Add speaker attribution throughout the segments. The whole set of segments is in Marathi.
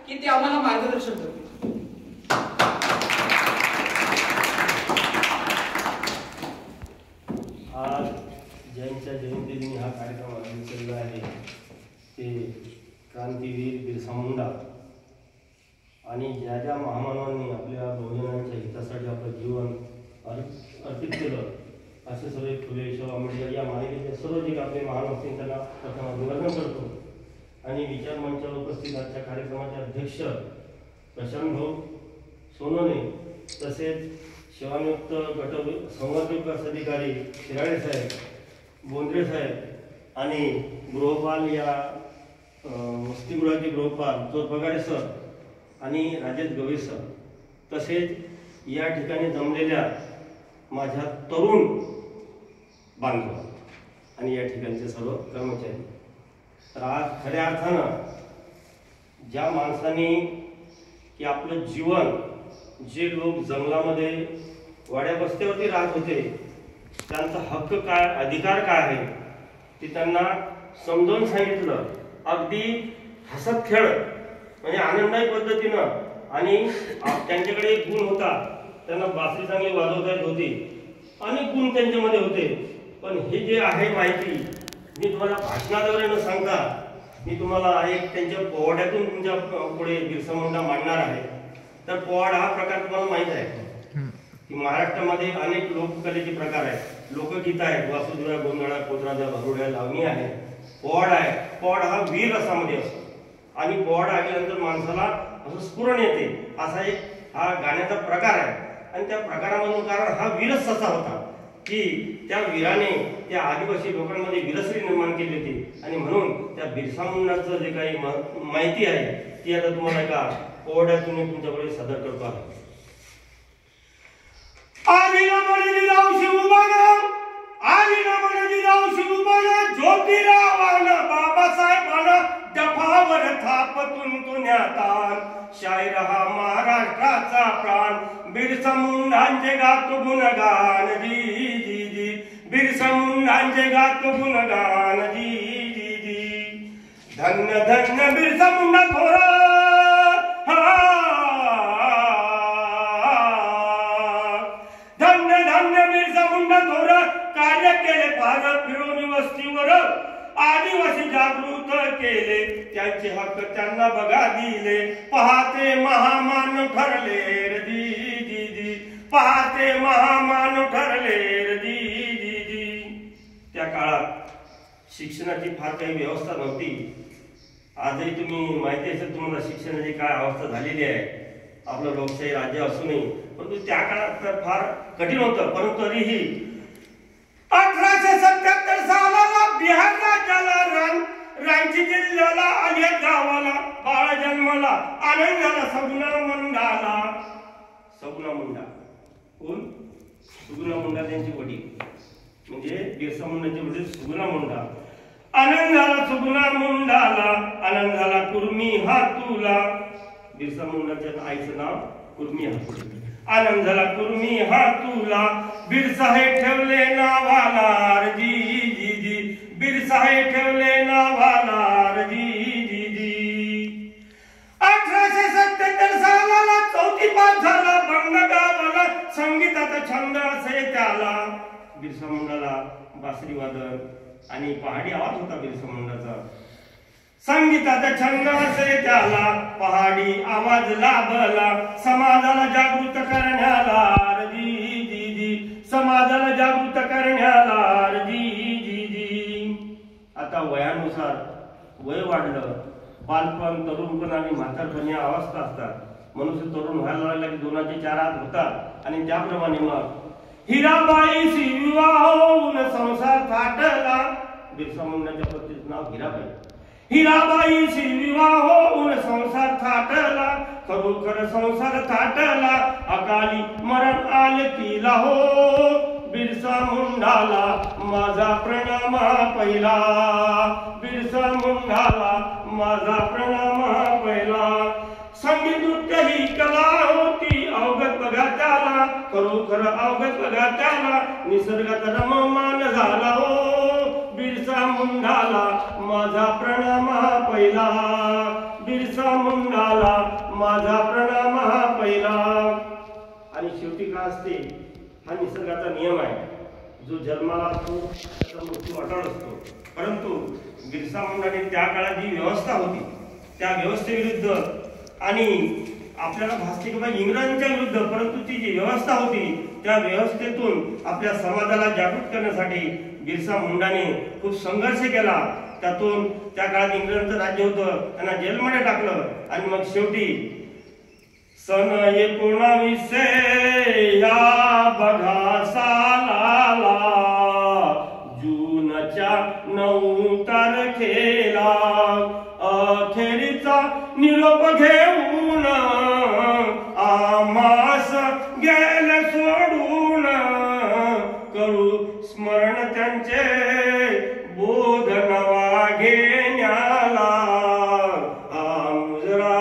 Speaker 1: की ते आम्हाला मार्गदर्शन करतील.
Speaker 2: आज ज्यांच्या जयंतीदिनी हा कार्यक्रम आयोजित केलेला आहे ते क्रांतीवीर बिरसा मुंडा आणि ज्या ज्या महामानवांनी आपल्या बहुजनांच्या हितासाठी आपलं जीवन अर्पित केलं असे सर्व फुले शाहू आंबेडकर या मालिकेचे सर्व जे आपले महान असतील त्यांना प्रथम अभिवादन करतो. आणि विचार मंचावर उपस्थित आजच्या कार्यक्रमाचे अध्यक्ष प्रशांत भाऊ सोनोने तसेच सेवानिवृत्त गट संवर्ग विकास अधिकारी शिराळे साहेब, बोंद्रे साहेब आणि गृहपाल या वसतिगृहाचे गृहपाल चोर पगारे सर आणि राजेश गवे सर तसेच या ठिकाणी जमलेल्या माझ्या तरुण बांधव आणि या ठिकाणचे सर्व कर्मचारी. तर आज खऱ्या अर्थानं ज्या माणसाने की आपलं जीवन जे लोक जंगलामध्ये वाड्या बस्त्यावरती राहत होते त्यांचा हक्क काय, अधिकार काय आहे ते त्यांना समजावून सांगितलं. अगदी हसत खेळत म्हणजे आनंदायी पद्धतीनं. आणि त्यांच्याकडे एक गुण होता, त्यांना बासरी चांगली वाजवता येत होती, अनेक गुण त्यांच्यामध्ये होते. पण हे जे आहे माहिती मी तुम्हाला भाषणाद्वारे न सांगता मी तुम्हाला एक त्यांच्या पोवाड्यातून तुमच्या पुढे बिरसा मुंडा मांडणार आहे. तर पोवाडा हा प्रकार तुम्हाला माहित आहे की महाराष्ट्रामध्ये अनेक लोककलेचे प्रकार आहेत, लोकगीत आहेत, वासुदेवा, गोंधळा, कोतराजा, भारुड्या, लावणी आहे, पोवाडा आहे. पोवाडा हा वीर रसामध्ये असतो आणि पोवाडा ऐकल्यानंतर माणसाला असं स्फुरण येते असा एक हा गाण्याचा प्रकार आहे. आणि त्या प्रकारामधून कारण हा वीरच असा होता की त्या वीराने त्या आदिवासी लोकांमध्ये वीरश्री निर्माण केली होती. आणि म्हणून त्या बिरसा मुंडाचं जे काही माहिती आहे ती आता तुम्हाला एका पोवाड्यातून तुमच्याकडे सादर करतो आहे.
Speaker 3: आदिला म्हणजी जाऊ शिवबागा, आदिला म्हणजी जाऊ शिवबागा, ज्योतिरावाना बाबासाहेबांना डफावर थापतून तुन्यातान, शाहीर हा महाराष्ट्राचा प्राण, बिरसा मुंडांचे गातो गुणगान जी जी जी, बिरसा मुंडांचे गातो गुणगान जी जी जी. धन्य धन्य बिरसा मुंडा थोरा, धन्य धन्य बिरसा मुंडा थोरा, कार्य केले भारत फिरून वस्तीवर, आदिवासी जागृत केले, त्यांचे हक्क त्यांना बघा दिले, पहाते महामान ठरले जी जी जी, पहाते महामान ठरले जी जी जी. त्या काळात शिक्षणाची फार काही व्यवस्था नव्हती. आजही तुम्ही माहिती असेल तुम्हाला शिक्षणाची काय अवस्था झालेली आहे. आपलं लोकशाही राज्य असूनही परंतु त्या काळात तर फार कठीण होतं. परंतु तरीही 1877 सालाला बिहार राज्याला रांची जिल्ह्याला आल्या गावाला बाळ जन्मला, आनंद झाला सगुणा मुंडाला. सगुणा मुंडा कोण? सुगुणा मुंडा त्यांचे वडील म्हणजे बिरसा मुंडाचे वडील सुगुणा मुंडा. आनंद झाला सुगुणा मुंडाला, आनंद झाला कुर्मी हातूला. बिरसा मुंडाच्या आईचं नाव कुर्मी हातू. आनंद झाला कुर्मी हातूला, बिरसा हे ठेवले नावाला जी जी जी, बिरसा हे ठेवले नावाला जी जी जी. 1877 सालाला 4थी पास झाला, बंग गावाला संगीताचा छंद असे त्याला. बिरसा मुंडाला बासरी वादन आणि पहाडी आवाज होता बिरसा मुंडाचा. संगीताचा छंद असे त्याला, पहाडी आवाज लाभला, समाजाला जागृत करण्याला जी जी जी, समाजाला जागृत करण्याला जी जी जी. आता वयानुसार वय वाढलं, बालपण, तरुणपण आणि म्हातारपण या अवस्था असतात. मनुष्य तरुण व्हायला लागला की 2चे 4 हात होतात आणि त्याप्रमाणे मग हिराबाईशी विवाह होऊन संसार थाटला. बिरसा मुंडाच्या पत्नीचं नाव हिराबाई. हिराबाईशी विवाह होऊन संसार थाटला, खरोखर संसार थाटला, अकाली मरण आले तिला हो. बिरसा मुंडाला माझा प्रणाम पहिला, बिरसा मुंडाला माझा प्रणाम पहिला. संगीत नृत्य ही कला होती अवगत बघा त्याला, खरोखर अवगत बघा त्याला, निसर्गात रममान झाला हो. बिरसा मुंडाला माझा प्रणाम पहिला, बिरसा मुंडाला
Speaker 2: माझा प्रणाम हा पहिला. आणि शेवटी काय असते, हा निसर्गाचा नियम आहे, जो जन्माला असतो त्याचा मृत्यू अटळ असतो. परंतु बिरसा मुंडाने त्या काळात जी व्यवस्था होती त्या व्यवस्थेविरुद्ध, आणि आपल्याला भासते की बाबा इंग्रजांच्या विरुद्ध, परंतु ती जी व्यवस्था होती त्या व्यवस्थेतून आपल्या समाजाला जागृत करण्यासाठी बिरसा मुंडाने खूप संघर्ष केला. त्यातून त्या काळात इंग्रजांचं राज्य होतं, त्यांना जेलमध्ये टाकलं. आणि मग शेवटी सन 1900 या बघा सालाला, जूनच्या 9 तारखेला अखेरीचा निरोप घेऊन आम्हास गेले सोडून. करू स्मरण त्यांचे बोध नवा घेण्याला, हा मुजरा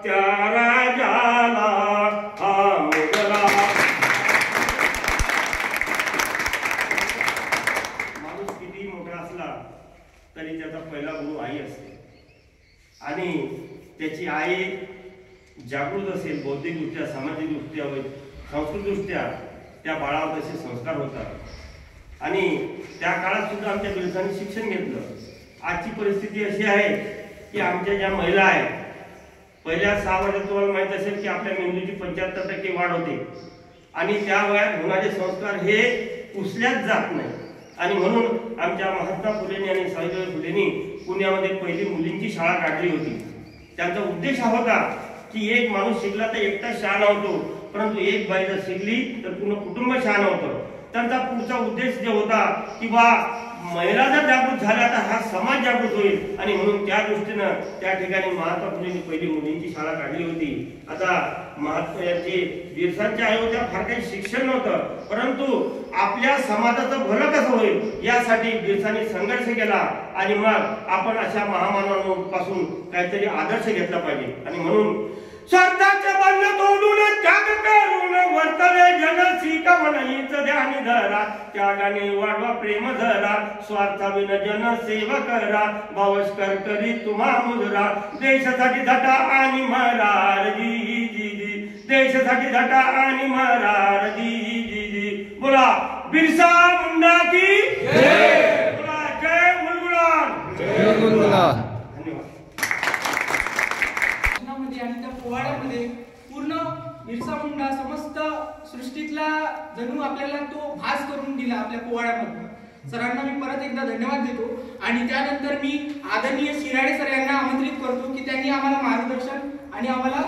Speaker 2: त्या राजाला, हा मुजरा. माणूस किती मोठा असला तरी त्याचा पहिला गुरु आई असते. आणि त्याची आई जागृत असेल, बौद्धिकदृष्ट्या, सामाजिकदृष्ट्या, सांस्कृतिकदृष्ट्या त्या बाळावर तसे संस्कार होतात. आणि त्या काळात सुद्धा आमच्या बिरसांनी शिक्षण घेतलं. आजची परिस्थिती अशी आहे की आमच्या ज्या महिला आहेत, पहिल्या 6 वर्षात तुम्हाला माहित असेल की आपल्या मेंदूची 75% वाढ होते. आणि त्या वयात होणारे संस्कार हे पुसल्याच जात नाही. आणि म्हणून आमच्या महात्मा फुलेंनी आणि सावित्रीबाई फुलेंनी पुण्यामध्ये पहिली मुलींची शाळा काढली होती. त्यांचा उद्देश हा होता की एक माणूस शिकला तर एकटा शहाणा होतो, परंतु एक बाई जर शिकली तर पूर्ण कुटुंब शहाणा होतं. त्यांचा पुढचा उद्देश जे होता की बा महिला जर जागृत झाल्या तर हा समाज जागृत होईल. आणि म्हणून त्या दृष्टीनं त्या ठिकाणी महात्मा फुलेंनी पहिली मुलींची शाळा काढली होती. आता महात्मा यांचे बिरसांच्या आईवडिलांना फार काही शिक्षण नव्हतं, परंतु आपल्या समाजाचं भलं कसं होईल यासाठी बिरसांनी संघर्ष केला. आणि मग आपण अशा महामानवांपासून काहीतरी आदर्श घेतला पाहिजे. आणि म्हणून स्वार्थाचे बंध तोडून त्याग करून वर्तवे जनसी कवणीच ध्यान धरा, त्यागाने वाढवा प्रेम धरा, स्वार्थाविन जन सेवा करा, भावस्कर करी तुम्हा मुजरा. देशासाठी झटा आणि मरार जी जी जी, देशासाठी झटा आणि मरार जी जी जी. बोला बिरसा मुंडा की जय. बोला जय मुलगुलान.
Speaker 1: जय गुलगुलान.
Speaker 4: आणि त्या पोवाड्यामध्ये पूर्ण बिरसा मुंडा समस्त सृष्टीतला जणू आपल्याला तो भास करून दिला आपल्या पोवाड्यामधून. सरांना मी परत एकदा धन्यवाद देतो. आणि त्यानंतर मी आदरणीय शिराडे सर यांना आमंत्रित करतो की त्यांनी आम्हाला मार्गदर्शन आणि आम्हाला